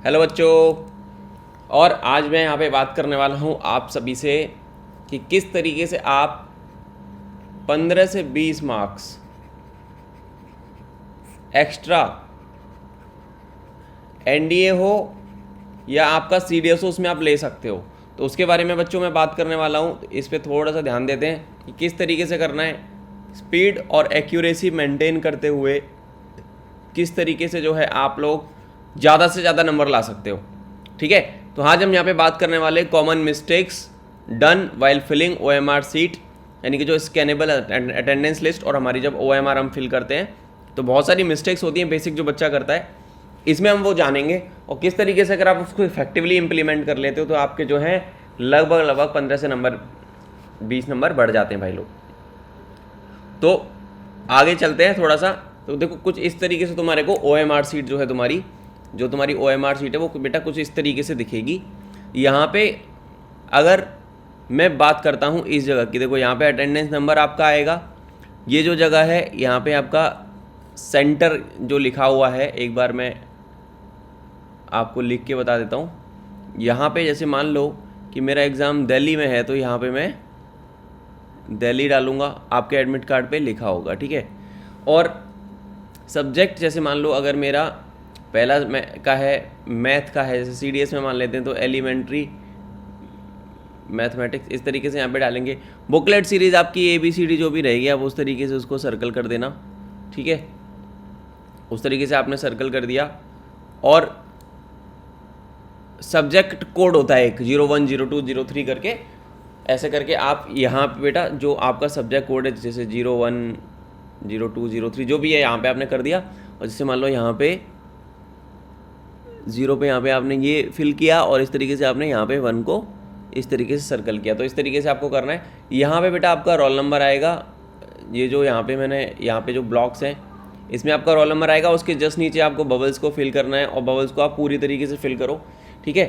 Hello बच्चों। और आज मैं यहाँ पे बात करने वाला हूँ आप सभी से कि किस तरीके से आप 15 से 20 मार्क्स एक्स्ट्रा एनडीए हो या आपका सीडीएस हो उसमें आप ले सकते हो। तो उसके बारे में बच्चों मैं बात करने वाला हूँ। तो इस पर थोड़ा सा ध्यान देते हैं कि किस तरीके से करना है। स्पीड और एक्यूरेसी मेंटेन करते हुए किस तरीके से जो है आप लोग ज़्यादा से ज़्यादा नंबर ला सकते हो। ठीक है, तो आज हम यहाँ पे बात करने वाले common mistakes done while filling OMR sheet, यानी कि जो स्कैनेबल अटेंडेंस लिस्ट और हमारी जब ओएमआर हम फिल करते हैं तो बहुत सारी मिस्टेक्स होती हैं बेसिक जो बच्चा करता है, इसमें हम वो जानेंगे। और किस तरीके से अगर आप उसको इफेक्टिवली इंप्लीमेंट कर लेते हो तो आपके जो है लगभग 15 से 20 नंबर बढ़ जाते हैं भाई लोग। तो आगे चलते हैं थोड़ा सा। तो देखो कुछ इस तरीके से तुम्हारे को ओएमआर सीट जो है तुम्हारी ओएमआर सीट है वो बेटा कुछ इस तरीके से दिखेगी। यहाँ पे अगर मैं बात करता हूँ इस जगह की, देखो यहाँ पे अटेंडेंस नंबर आपका आएगा। ये जो जगह है यहाँ पे आपका सेंटर जो लिखा हुआ है, एक बार मैं आपको लिख के बता देता हूँ। यहाँ पे जैसे मान लो कि मेरा एग्ज़ाम दिल्ली में है तो यहाँ पे मैं दिल्ली डालूँगा, आपके एडमिट कार्ड पे लिखा होगा। ठीक है, और सब्जेक्ट जैसे मान लो अगर मेरा पहला का है मैथ का है, जैसे सीडीएस में मान लेते हैं तो एलिमेंट्री मैथमेटिक्स, इस तरीके से यहाँ पे डालेंगे। बुकलेट सीरीज़ आपकी ABCD जो भी रहेगी आप उस तरीके से उसको सर्कल कर देना। ठीक है, उस तरीके से आपने सर्कल कर दिया। और सब्जेक्ट कोड होता है एक 01, 02, 03 करके, ऐसे करके आप यहाँ पे बेटा जो आपका सब्जेक्ट कोड है जैसे 01, 02, 03 जो भी है यहाँ पे आपने कर दिया। और जैसे मान लो यहाँ पे 0 पे यहाँ पे आपने ये फिल किया और इस तरीके से आपने यहाँ पे 1 को इस तरीके से सर्कल किया। तो इस तरीके से आपको करना है। यहाँ पे बेटा आपका रोल नंबर आएगा, ये जो यहाँ पे मैंने यहाँ पे जो ब्लॉक्स हैं इसमें आपका रोल नंबर आएगा। उसके जस्ट नीचे आपको बबल्स को फिल करना है और बबल्स को आप पूरी तरीके से फिल करो। ठीक है,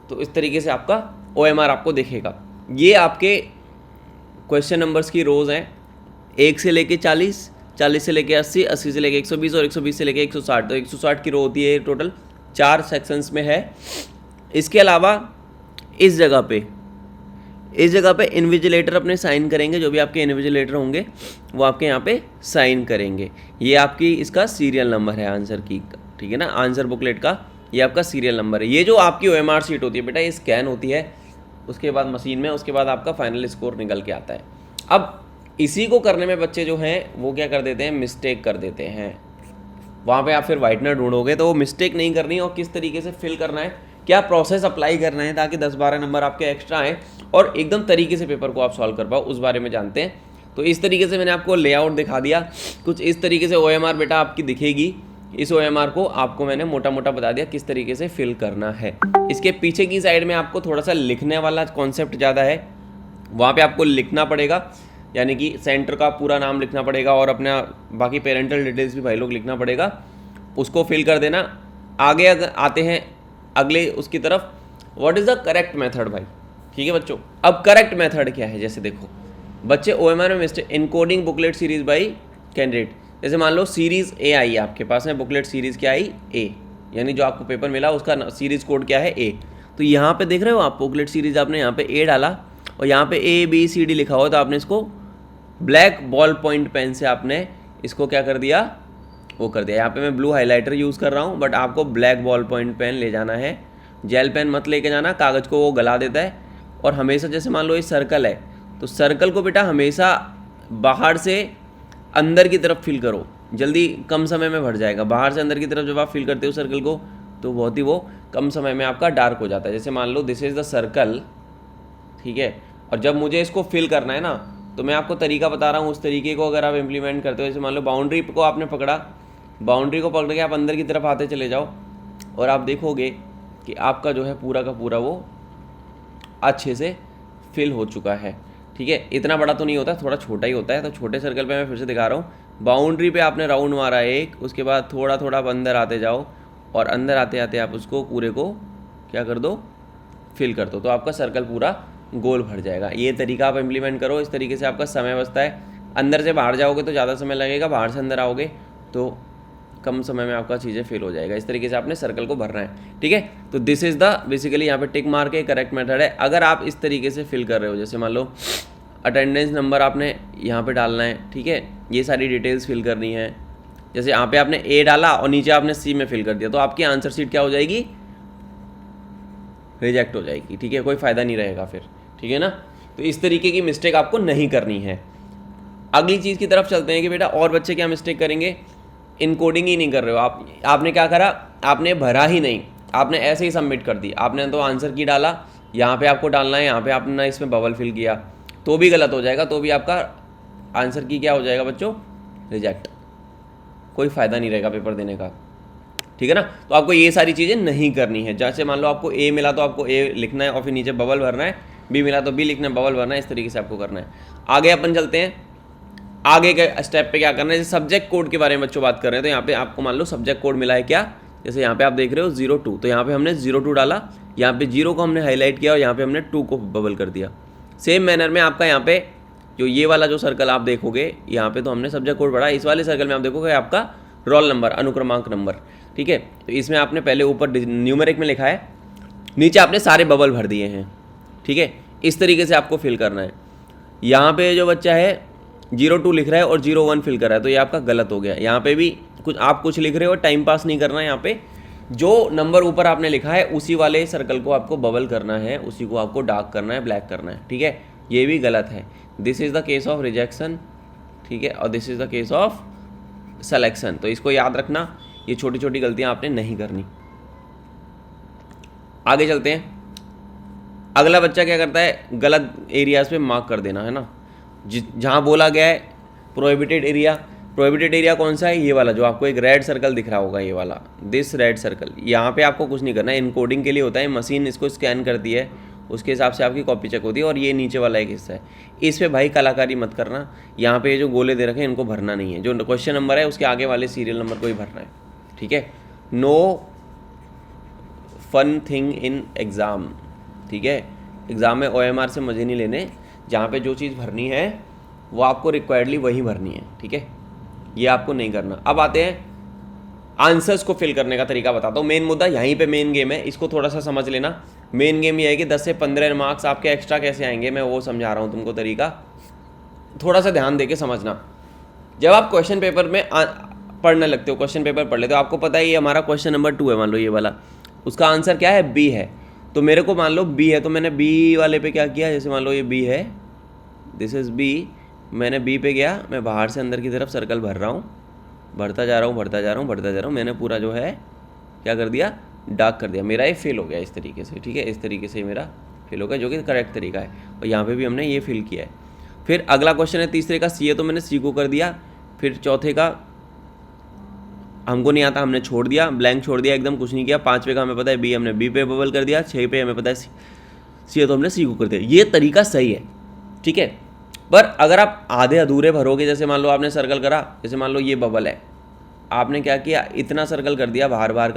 तो इस तरीके से आपका OMR आपको दिखेगा। ये आपके क्वेश्चन नंबर्स की रोज़ हैं 1 से लेके 40, 40 से लेके 80, 80 से लेके 120 और 120 से लेके 160। तो 160 की रो होती है टोटल, 4 सेक्शंस में है। इसके अलावा इस जगह पे इन्विजिलेटर अपने साइन करेंगे, जो भी आपके इन्विजिलेटर होंगे वो आपके यहाँ पे साइन करेंगे। ये आपकी इसका सीरियल नंबर है आंसर की, ठीक है ना, आंसर बुकलेट का ये आपका सीरियल नंबर है। ये जो आपकी OMR सीट होती है बेटा ये स्कैन होती है उसके बाद मशीन में, उसके बाद आपका फाइनल स्कोर निकल के आता है। अब इसी को करने में बच्चे जो हैं वो क्या कर देते हैं, मिस्टेक कर देते हैं। वहाँ पे आप फिर वाइटनर ढूंढोगे तो वो मिस्टेक नहीं करनी और किस तरीके से फिल करना है, क्या प्रोसेस अप्लाई करना है ताकि 10-12 नंबर आपके एक्स्ट्रा आएँ और एकदम तरीके से पेपर को आप सॉल्व कर पाओ, उस बारे में जानते हैं। तो इस तरीके से मैंने आपको लेआउट दिखा दिया। कुछ इस तरीके से OMR बेटा आपकी दिखेगी। इस OMR को आपको मैंने मोटा मोटा बता दिया किस तरीके से फिल करना है। इसके पीछे की साइड में आपको थोड़ा सा लिखने वाला कॉन्सेप्ट ज़्यादा है, वहाँ पे आपको लिखना पड़ेगा, यानी कि सेंटर का पूरा नाम लिखना पड़ेगा और अपना बाकी पेरेंटल डिटेल्स भी भाई लोग लिखना पड़ेगा, उसको फिल कर देना। आगे आते हैं अगले उसकी तरफ, what is the correct method भाई। ठीक है बच्चों, अब करेक्ट मेथड क्या है, जैसे देखो बच्चे OMR में mistake encoding booklet series by candidate. जैसे मान लो सीरीज़ A आई है आपके पास में, बुकलेट सीरीज़ क्या आई A, यानी जो आपको पेपर मिला उसका सीरीज़ कोड क्या है A। तो यहाँ पे देख रहे हो आप बुकलेट सीरीज़ आपने यहाँ पे A डाला और यहाँ पे ABCD लिखा हुआ, तो आपने इसको ब्लैक बॉल पॉइंट पेन से आपने इसको क्या कर दिया, वो कर दिया। यहाँ पे मैं ब्लू हाइलाइटर यूज़ कर रहा हूँ बट आपको ब्लैक बॉल पॉइंट पेन ले जाना है, जेल पेन मत लेके जाना, कागज़ को वो गला देता है। और हमेशा जैसे मान लो ये सर्कल है तो सर्कल को बेटा हमेशा बाहर से अंदर की तरफ फिल करो, जल्दी कम समय में भर जाएगा। बाहर से अंदर की तरफ जब आप फिल करते हो सर्कल को तो बहुत ही वो कम समय में आपका डार्क हो जाता है। जैसे मान लो दिस इज़ द सर्कल, ठीक है, और जब मुझे इसको फिल करना है ना तो मैं आपको तरीका बता रहा हूँ, उस तरीके को अगर आप इम्प्लीमेंट करते हो, जैसे मान लो बाउंड्री को आपने पकड़ा, बाउंड्री को पकड़ के आप अंदर की तरफ आते चले जाओ और आप देखोगे कि आपका जो है पूरा का पूरा वो अच्छे से फिल हो चुका है। ठीक है, इतना बड़ा तो नहीं होता, थोड़ा छोटा ही होता है। तो छोटे सर्कल पे मैं फिर से दिखा रहा हूँ, बाउंड्री पे आपने राउंड मारा एक, उसके बाद थोड़ा थोड़ा आप अंदर आते जाओ और अंदर आते आते आप उसको पूरे को क्या कर दो, फिल कर दो, तो आपका सर्कल पूरा गोल भर जाएगा। ये तरीका आप इम्प्लीमेंट करो, इस तरीके से आपका समय बचता है। अंदर से बाहर जाओगे तो ज़्यादा समय लगेगा, बाहर से अंदर आओगे तो कम समय में आपका चीज़ें फिल हो जाएगा। इस तरीके से आपने सर्कल को भरना है, ठीक है। तो दिस इज़ द बेसिकली यहाँ पे टिक मार्क है, करेक्ट मेथड है। अगर आप इस तरीके से फिल कर रहे हो, जैसे मान लो अटेंडेंस नंबर आपने यहाँ पे डालना है, ठीक है, ये सारी डिटेल्स फिल करनी है। जैसे यहाँ पे आपने ए डाला और नीचे आपने सी में फिल कर दिया, तो आपकी आंसर शीट क्या हो जाएगी, रिजेक्ट हो जाएगी, ठीक है, कोई फ़ायदा नहीं रहेगा फिर, ठीक है ना। तो इस तरीके की मिस्टेक आपको नहीं करनी है। अगली चीज़ की तरफ चलते हैं कि बेटा और बच्चे क्या मिस्टेक करेंगे, इनकोडिंग ही नहीं कर रहे हो आप। आपने क्या करा, आपने भरा ही नहीं, आपने ऐसे ही सबमिट कर दी। आपने तो आंसर की डाला, यहाँ पे आपको डालना है, यहाँ पे आपने इसमें बबल फिल किया, तो भी गलत हो जाएगा, तो भी आपका आंसर की क्या हो जाएगा बच्चों, रिजेक्ट। कोई फ़ायदा नहीं रहेगा पेपर देने का, ठीक है ना। तो आपको ये सारी चीज़ें नहीं करनी है। जैसे मान लो आपको ए मिला तो आपको ए लिखना है और फिर नीचे बबल भरना है, बी मिला तो बी लिखना है, बबल भरना है, इस तरीके से आपको करना है। आगे अपन चलते हैं, आगे के स्टेप पे क्या करना है। जैसे सब्जेक्ट कोड के बारे में बच्चों बात कर रहे हैं, तो यहाँ पे आपको मान लो सब्जेक्ट कोड मिला है क्या, जैसे यहाँ पे आप देख रहे हो 02, तो यहाँ पे हमने 02 डाला, यहाँ पे 0 को हमने हाईलाइट किया और यहाँ पे हमने 2 को बबल कर दिया। सेम मैनर में आपका यहाँ पे जो ये वाला जो सर्कल आप देखोगे, यहाँ पे तो हमने सब्जेक्ट कोड पढ़ा, इस वाले सर्कल में आप देखोगे आपका रोल नंबर, अनुक्रमांक नंबर, ठीक है। तो इसमें आपने पहले ऊपर न्यूमेरिक में लिखा है, नीचे आपने सारे बबल भर दिए हैं, ठीक है। इस तरीके से आपको फिल करना है। यहाँ पे जो बच्चा है 02 लिख रहा है और 01 फिल कर रहा है, तो ये आपका गलत हो गया। यहाँ पे भी कुछ लिख रहे हो, टाइम पास नहीं करना है। यहाँ पे जो नंबर ऊपर आपने लिखा है उसी वाले सर्कल को आपको बबल करना है, उसी को आपको डार्क करना है, ब्लैक करना है, ठीक है। ये भी गलत है। This is the case of rejection, ठीक है, और this is the case of selection. तो इसको याद रखना, ये छोटी छोटी गलतियाँ आपने नहीं करनी। आगे चलते हैं। अगला बच्चा क्या करता है, गलत एरियाज पे मार्क कर देना, है ना। जहाँ बोला गया है प्रोहिबिटेड एरिया, प्रोहिबिटेड एरिया कौन सा है, ये वाला जो आपको एक रेड सर्कल दिख रहा होगा, ये वाला, दिस रेड सर्कल। यहाँ पे आपको कुछ नहीं करना है, इनकोडिंग के लिए होता है, मशीन इसको स्कैन करती है, उसके हिसाब से आपकी कॉपी चेक होती है। और ये नीचे वाला एक हिस्सा है, इस पे भाई कलाकारी मत करना। यहाँ पे जो गोले दे रखे हैं इनको भरना नहीं है, जो क्वेश्चन नंबर है उसके आगे वाले सीरियल नंबर को ही भरना है, ठीक है। No fun thing in exam, ठीक है। एग्ज़ाम में OMR से मज़े नहीं लेने, जहाँ पे जो चीज़ भरनी है वो आपको रिक्वायर्डली वही भरनी है, ठीक है, ये आपको नहीं करना। अब आते हैं आंसर्स को फिल करने का तरीका बताता हूँ। मेन मुद्दा यहीं पे मेन गेम है, इसको थोड़ा सा समझ लेना। मेन गेम ये है कि 10 से 15 मार्क्स आपके एक्स्ट्रा कैसे आएंगे, मैं वो समझा रहा हूँ तुमको तरीका, थोड़ा सा ध्यान दे के समझना। जब आप क्वेश्चन पेपर में पढ़ने लगते हो, क्वेश्चन पेपर पढ़ लेते हो, आपको पता है ये हमारा क्वेश्चन नंबर 2 है, मान लो ये वाला, उसका आंसर क्या है, बी है। तो मेरे को मान लो बी है, तो मैंने बी वाले पे क्या किया, जैसे मान लो ये बी है, दिस इज़ बी, मैंने बी पे गया, मैं बाहर से अंदर की तरफ सर्कल भर रहा हूँ, भरता जा रहा हूँ, भरता जा रहा हूँ, भरता जा रहा हूँ, मैंने पूरा जो है क्या कर दिया, डार्क कर दिया। मेरा ये फिल हो गया इस तरीके से, ठीक है, इस तरीके से मेरा फिल हो गया, जो कि करेक्ट तरीका है। और यहाँ पे भी हमने ये फिल किया है। फिर अगला क्वेश्चन है तीसरे का, सी है, तो मैंने सी को कर दिया। फिर चौथे का हमको नहीं आता, हमने छोड़ दिया, ब्लैंक छोड़ दिया, एकदम कुछ नहीं किया। 5वें का हमें पता है बी, हमने बी पे बबल कर दिया। 6 पे हमें पता है सी है, तो हमने सी को कर दिया। ये तरीका सही है, ठीक है। पर अगर आप आधे अधूरे भरोगे, जैसे मान लो आपने सर्कल करा, जैसे मान लो ये बबल है, आपने क्या किया, इतना सर्कल कर दिया, बाहर बाहर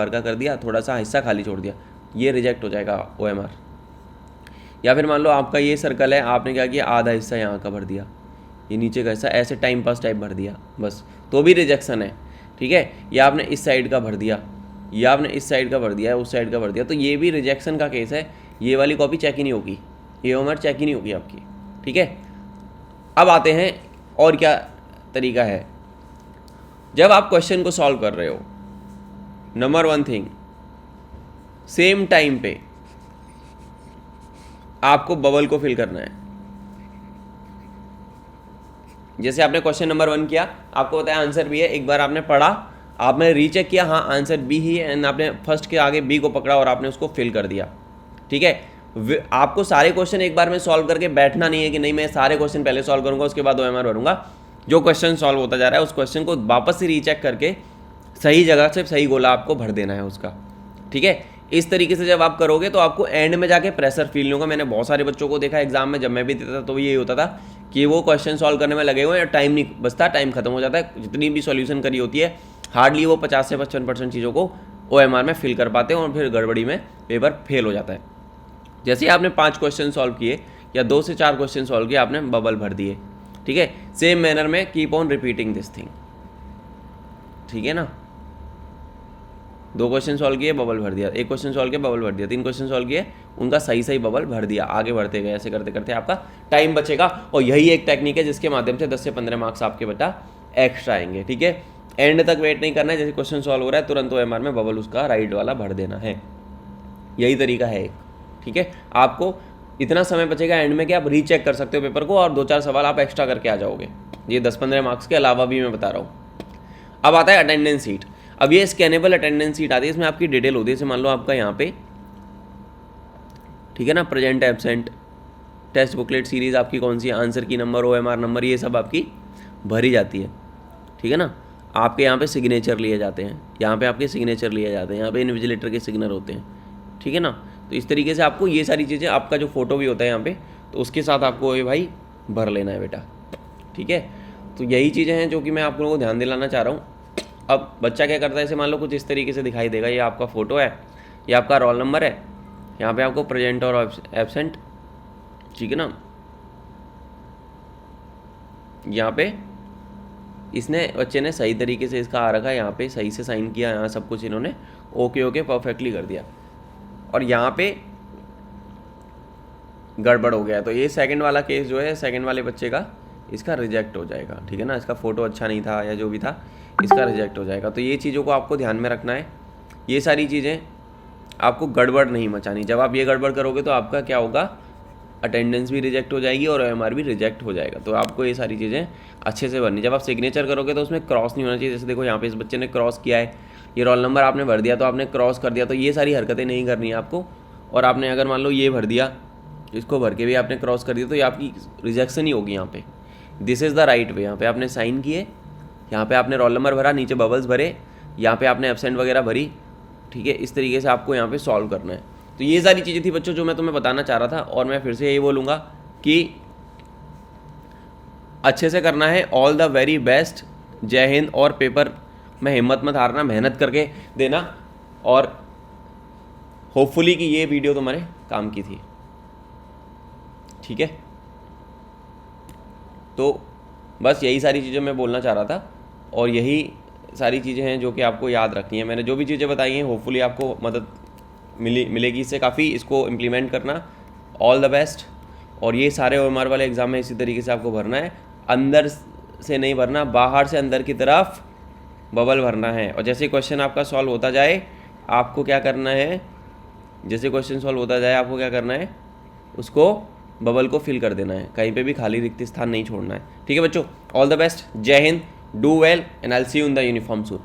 का कर दिया, थोड़ा सा हिस्सा खाली छोड़ दिया, ये रिजेक्ट हो जाएगा OMR। या फिर मान लो आपका ये सर्कल है, आपने क्या किया, आधा हिस्सा यहाँ का भर दिया, ये नीचे का हिस्सा ऐसे टाइम पास टाइप भर दिया, बस, तो भी रिजेक्शन है, ठीक है। या आपने इस साइड का भर दिया, या आपने इस साइड का भर दिया, उस साइड का भर दिया, तो ये भी रिजेक्शन का केस है। ये वाली कॉपी चेक ही नहीं होगी, ये OMR चेक ही नहीं होगी आपकी, ठीक है। अब आते हैं और क्या तरीका है। जब आप क्वेश्चन को सॉल्व कर रहे हो, नंबर 1 थिंग, सेम टाइम पे आपको बबल को फिल करना है। जैसे आपने क्वेश्चन नंबर 1 किया, आपको पता है आंसर बी है, एक बार आपने पढ़ा, आपने रीचेक किया, हाँ आंसर बी ही है, एंड आपने फर्स्ट के आगे बी को पकड़ा और आपने उसको फिल कर दिया, ठीक है। आपको सारे क्वेश्चन एक बार में सॉल्व करके बैठना नहीं है कि नहीं मैं सारे क्वेश्चन पहले सॉल्व करूंगा उसके बाद OMR भरूंगा। जो क्वेश्चन सॉल्व होता जा रहा है उस क्वेश्चन को वापस से रीचेक करके सही जगह से सही गोला आपको भर देना है उसका, ठीक है। इस तरीके से जब आप करोगे तो आपको एंड में जाके प्रेशर फील नहीं होगा। मैंने बहुत सारे बच्चों को देखा एग्जाम में, जब मैं भी देता था तो यही होता था कि वो क्वेश्चन सॉल्व करने में लगे हुए हैं, टाइम नहीं बचता, टाइम खत्म हो जाता है। जितनी भी सॉल्यूशन करी होती है हार्डली वो 50 से 55% चीज़ों को OMR में फिल कर पाते हैं और फिर गड़बड़ी में पेपर फेल हो जाता है। जैसे आपने 5 क्वेश्चन सॉल्व किए या 2 से 4 क्वेश्चन सॉल्व किए, आपने बबल भर दिए, ठीक है। सेम मैनर में keep on repeating this thing, ठीक है ना। 2 क्वेश्चन सॉल्व किए, बबल भर दिया, 1 क्वेश्चन सॉल्व किया, बबल भर दिया, 3 क्वेश्चन सॉल्व किए, उनका सही सही बबल भर दिया, आगे बढ़ते गए, ऐसे करते करते आपका टाइम बचेगा। और यही एक टेक्निक है जिसके माध्यम से 10 से 15 मार्क्स आपके बेटा एक्स्ट्रा आएंगे। ठीक है, एंड तक वेट नहीं करना है, जैसे क्वेश्चन सॉल्व हो रहा है तुरंत OMR में बबल उसका राइट वाला भर देना है, यही तरीका है एक। ठीक है, आपको इतना समय बचेगा एंड में कि आप रीचेक कर सकते हो पेपर को और 2-4 सवाल आप एक्स्ट्रा करके आ जाओगे। ये 10-15 मार्क्स के अलावा भी मैं बता रहा हूँ। अब आता है अटेंडेंस शीट। अब ये स्कैनेबल अटेंडेंस शीट आती है, इसमें आपकी डिटेल होती है। जैसे मान लो आपका यहाँ पे, ठीक है ना, present, absent, test booklet series आपकी कौन सी, answer key number, OMR number, ये सब आपकी भरी जाती है। ठीक है ना, आपके यहाँ पे सिग्नेचर लिए जाते हैं, यहाँ पे आपके सिग्नेचर लिए जाते हैं, यहाँ पे इन्विजिलेटर के सिग्नर होते हैं। ठीक है ना, तो इस तरीके से आपको ये सारी चीज़ें, आपका जो फोटो भी होता है यहाँ पे, तो उसके साथ आपको ये भाई भर लेना है बेटा। ठीक है, तो यही चीज़ें हैं जो कि मैं आप लोगों को ध्यान दिलाना चाह रहा हूँ। अब बच्चा क्या करता है, जैसे मान लो कुछ इस तरीके से दिखाई देगा, ये आपका फ़ोटो है, ये आपका रोल नंबर है, यहाँ पे आपको प्रेजेंट और एब्सेंट, ठीक है ना, यहाँ पे इसने बच्चे ने सही तरीके से इसका आ रखा है, यहाँ पे सही से साइन किया, यहाँ सब कुछ इन्होंने ओके परफेक्टली कर दिया, और यहाँ पे गड़बड़ हो गया। तो ये सेकंड वाला केस जो है, सेकंड वाले बच्चे का, इसका रिजेक्ट हो जाएगा। ठीक है ना, इसका फ़ोटो अच्छा नहीं था या जो भी था, इसका रिजेक्ट हो जाएगा। तो ये चीज़ों को आपको ध्यान में रखना है, ये सारी चीज़ें आपको गड़बड़ नहीं मचानी। जब आप ये गड़बड़ करोगे तो आपका क्या होगा, अटेंडेंस भी रिजेक्ट हो जाएगी और OMR भी रिजेक्ट हो जाएगा। तो आपको ये सारी चीज़ें अच्छे से भरनी। जब आप सिग्नेचर करोगे तो उसमें क्रॉस नहीं होना चाहिए। जैसे देखो यहाँ पे इस बच्चे ने क्रॉस किया है, ये रोल नंबर आपने भर दिया तो आपने क्रॉस कर दिया, तो ये सारी हरकतें नहीं करनी है आपको। और आपने अगर मान लो ये भर दिया, इसको भर के भी आपने क्रॉस कर दिया, तो ये आपकी रिजेक्शन ही होगी यहाँ पे। This is the right way. यहाँ पे आपने साइन किए, यहाँ पे आपने रोल नंबर भरा, नीचे बबल्स भरे, यहाँ पे आपने एब्सेंट वगैरह भरी। ठीक है, इस तरीके से आपको यहाँ पे सॉल्व करना है। तो ये सारी चीज़ें थी बच्चों जो मैं तुम्हें बताना चाह रहा था, और मैं फिर से यही बोलूँगा कि अच्छे से करना है। ऑल द वेरी बेस्ट, जय हिंद। और पेपर में हिम्मत मत हारना, मेहनत करके देना, और होपफुली कि ये वीडियो तुम्हारे काम की थी। ठीक है, तो बस यही सारी चीज़ें मैं बोलना चाह रहा था, और यही सारी चीज़ें हैं जो कि आपको याद रखनी है। मैंने जो भी चीज़ें बताई हैं होपफुली आपको मदद मिलेगी इससे काफ़ी, इसको इम्प्लीमेंट करना। All the best. और ये सारे OMR वाले एग्ज़ाम में इसी तरीके से आपको भरना है, अंदर से नहीं भरना, बाहर से अंदर की तरफ बबल भरना है। और जैसे क्वेश्चन आपका सॉल्व होता जाए आपको क्या करना है, जैसे क्वेश्चन सॉल्व होता जाए आपको क्या करना है, उसको बबल को फिल कर देना है, कहीं पे भी खाली रिक्त स्थान नहीं छोड़ना है। ठीक है बच्चों, ऑल द बेस्ट, जय Hind, do well, and I will see you in the uniform soon.